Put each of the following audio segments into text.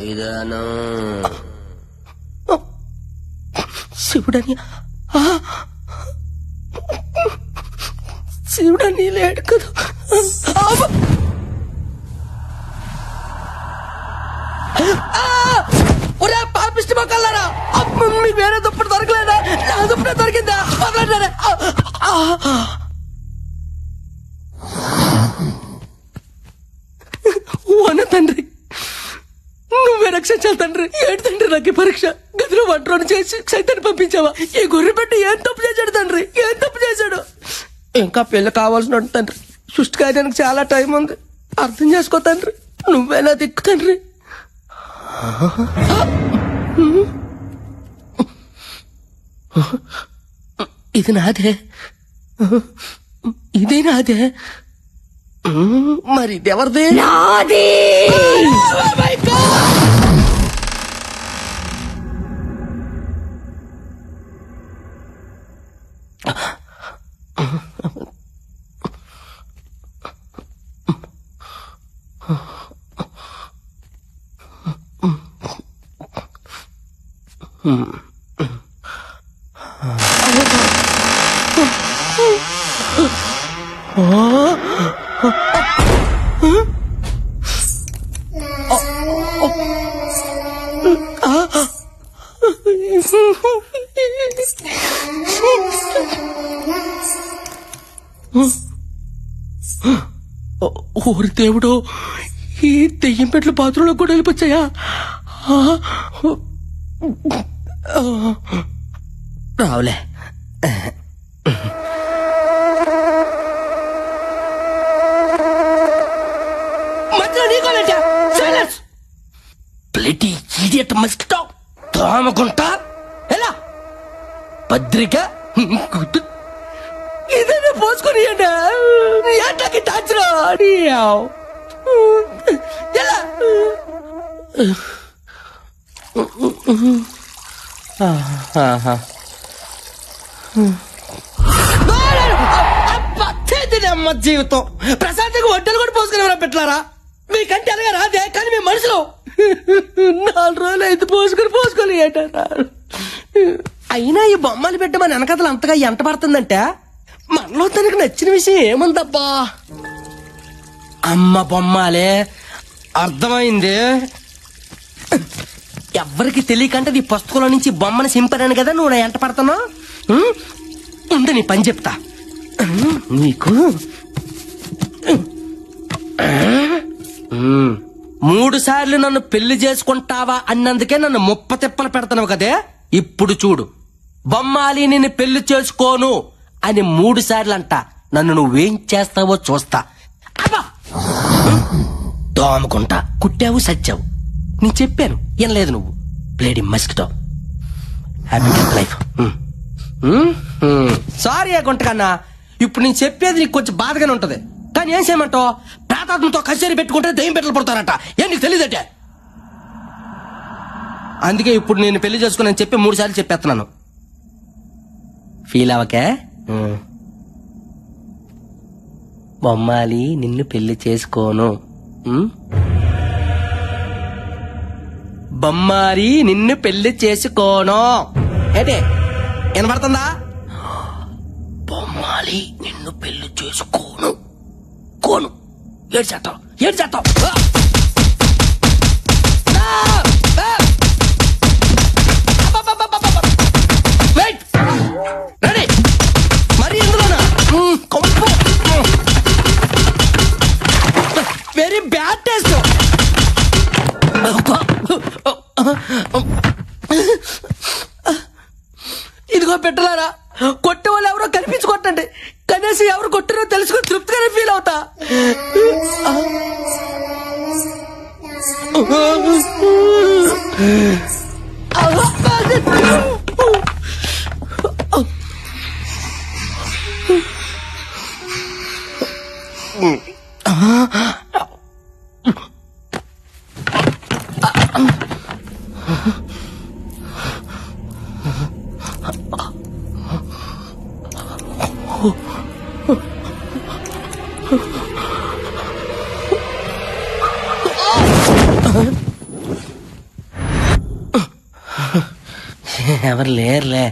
ఇదేనా శివుడని శివుడని లేడు కదా. ఒరే పాపిష్టి మొక్కలారా, మీకు వేరే దుప్పటి దొరకలేదా? నా దుప్పటి దొరికిందా? వన తండ్రి, నువ్వే రక్షించాలి తండ్రి. ఏంటి తండ్రి నాకు పరీక్ష? గదిలో వంటలను చేసి సైతాన్ని పంపించావా? ఈ గొర్రె పెట్టి ఏం తప్పు చేశాడు తండ్రి? ఏం తప్పు చేశాడు? ఇంకా పెళ్లి కావాల్సిన తండ్రి. సృష్టి కార్యానికి చాలా టైం ఉంది, అర్థం చేసుకో తండ్రి. నువ్వేనా దిక్కు తండ్రి. ఇది నాదే, ఇదే నాదే. మరి ఇది ఎవరిదే? నాది. ఓరి దేవుడు, ఈ దెయ్యం పెట్లు బాత్రూంలో కూడా వెళ్ళిపోచ్చాయా? రావులే. మధ్యలో నీకోలేట ప్లేటీ ఇడియట్ మస్కిటో తోమకుంటా ఎలా పత్రిక ఇదేనా పోసుకొని ఏటాకి టాచరా ఎలా అమ్మ జీవితం. ప్రశాంతంగా ఒడ్డలు కూడా పోసుకునేవరా పెట్టారా? మీకంటే అలాగే రాదే, కానీ మీ మనుషులు 4 రోజులు అయితే పోసుకొని ఏటారా? అయినా ఈ బొమ్మలు పెట్టి మన వెనకథలు అంతగా ఎంట పడుతుందంటే మనలో తనకు నచ్చిన విషయం ఏముందబ్బా? అమ్మ బొమ్మాలే, అర్థమైంది. ఎవ్వరికి తెలియకంటే నీ పుస్తకంలో నుంచి బొమ్మను సింపాను కదా నువ్వు నా ఎంట పడుతున్నావు. ఉండు నీ పని చెప్తా నీకు. 3 సార్లు నన్ను పెళ్లి చేసుకుంటావా అన్నందుకే నన్ను 30 తిప్పలు పెడతావు కదే. ఇప్పుడు చూడు, బొమ్మాలి నిన్ను పెళ్లి చేసుకోను అని 3 సార్లు అంట. నన్ను నువ్వేం చేస్తావో చూస్తా. దోమకుంటా కుట్టావు సచ్చావు. నేను చెప్పాను ఏం నువ్వు. Bloody mosquito. Happy life. Sorry గుంటకన్నా, ఇప్పుడు నేను చెప్పేది నీకు కొంచెం బాధగానే ఉంటది, కానీ ఏం చేయమంటావు? ప్రాతాత్మతో కచేరీ పెట్టుకుంటే దయ్యం పెట్టలు పడతారట. ఏం నీకు తెలియదటే? అందుకే ఇప్పుడు నేను పెళ్లి చేసుకుని చెప్పి 3 సార్లు చెప్పేస్తున్నాను. ఫీల్ అవకే. బొమ్మాలి నిన్ను పెళ్లి చేసుకోను. బొమ్మాలి నిన్ను పెళ్లి చేసుకోను. ఏంటి వినపడుతుందా? బొమ్మాలి నిన్ను పెళ్లి చేసుకోను. కోను ఏడ్చేస్తావు. రెడీ మరి ఎందులోనా? Very bad taste. ఇదిగో పెట్టలారా, కొట్టే వాళ్ళు ఎవరో కనిపించుకోండి. కనీసం ఎవరు కొట్టారో తెలుసుకుని తృప్తిగానే ఫీల్ అవుతా. ఎవరు లేరులే.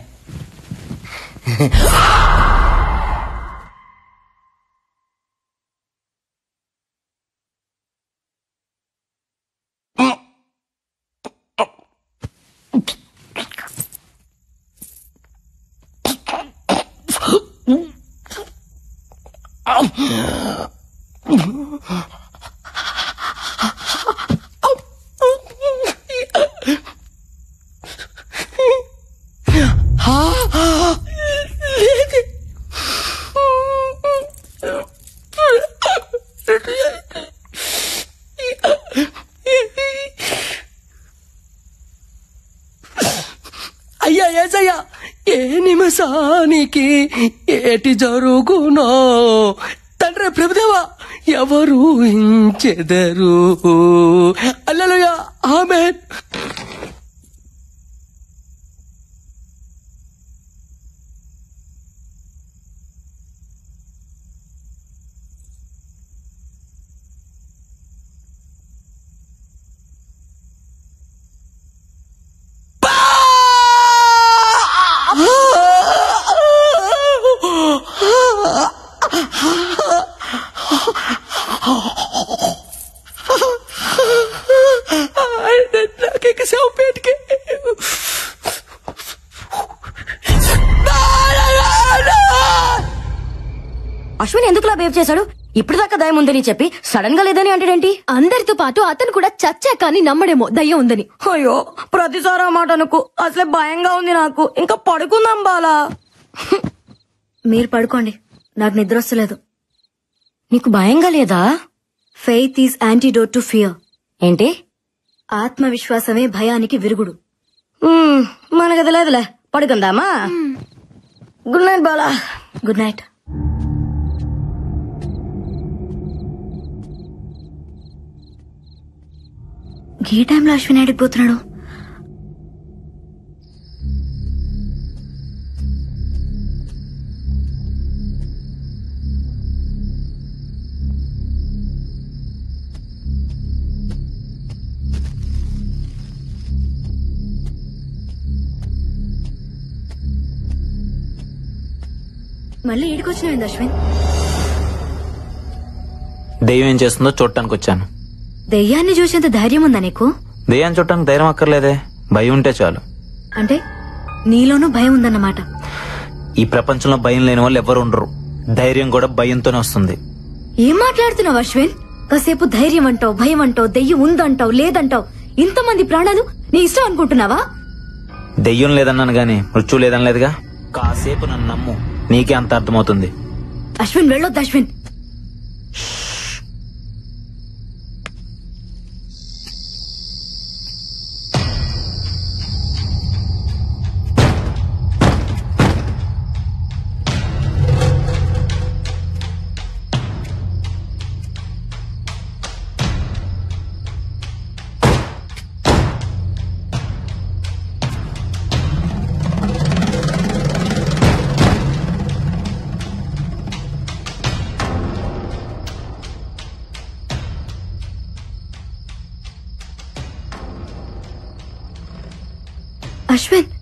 అయ్యా ఏసయ్యా, ఏ నిమిషానికి ఏటి జరుగునో తండ్రి ప్రభుదేవా ఎవరు హించెదరు. హల్లెలూయా, ఆమేన్. అశ్విన్ ఎందుకులా బిహేవ్ చేశాడు? ఇప్పుడు దాకా దయ్యం ఉందని చెప్పి సడన్ గా లేదని అంటాడేంటి? అందరితో పాటు అతను కూడా చచ్చా కానీ నమ్మడేమో దయ్యం ఉందని. అయ్యో, ప్రతిసారి ఆ మాట అనుకో. అసలే భయంగా ఉంది నాకు. ఇంకా పడుకుందాం బాలా. మీరు పడుకోండి, నాకు నిద్ర వస్తలేదు. నీకు భయంగా లేదా? Faith is antidote to fear. ఏంటి? ఆత్మవిశ్వాసమే భయానికి విరుగుడు. మనకది లేదులే, పడుకుందామా? Good night Bala. Good night. ఈ టైంలో అశ్విన్ ఆడిపోతున్నాడు. మళ్ళీ ఈడికొచ్చినాడు అశ్విన్. దెయ్యం ఏం చేస్తుందో చూడటానికి వచ్చాను. దెయ్యాన్ని చూసేంత ధైర్యం ఉందా నీకు? దెయ్యాన్ని చూడటానికి ధైర్యం అక్కర్లేదే, భయం ఉంటే చాలు. అంటే నీలోనూ భయం ఉందన్నమాట. ఈ ప్రపంచంలో భయం లేని వాళ్ళు ఎవరు ఉండరు. ధైర్యం కూడా భయంతోనే వస్తుంది. ఏం మాట్లాడుతున్నావు అశ్విన్? కాసేపు ధైర్యం అంటావు, భయం అంటావు, దెయ్యం ఉందంటావు, లేదంటావు. ఇంతమంది ప్రాణాలు నీ ఇష్టం అనుకుంటున్నావా? దెయ్యం లేదన్నాను గాని మృత్యు లేదనలేదుగా. కాసేపు నన్ను నమ్ము, నీకే అంత అర్థమవుతుంది. అశ్విన్ వెళ్ళొద్దు అశ్విన్. అశ్విన్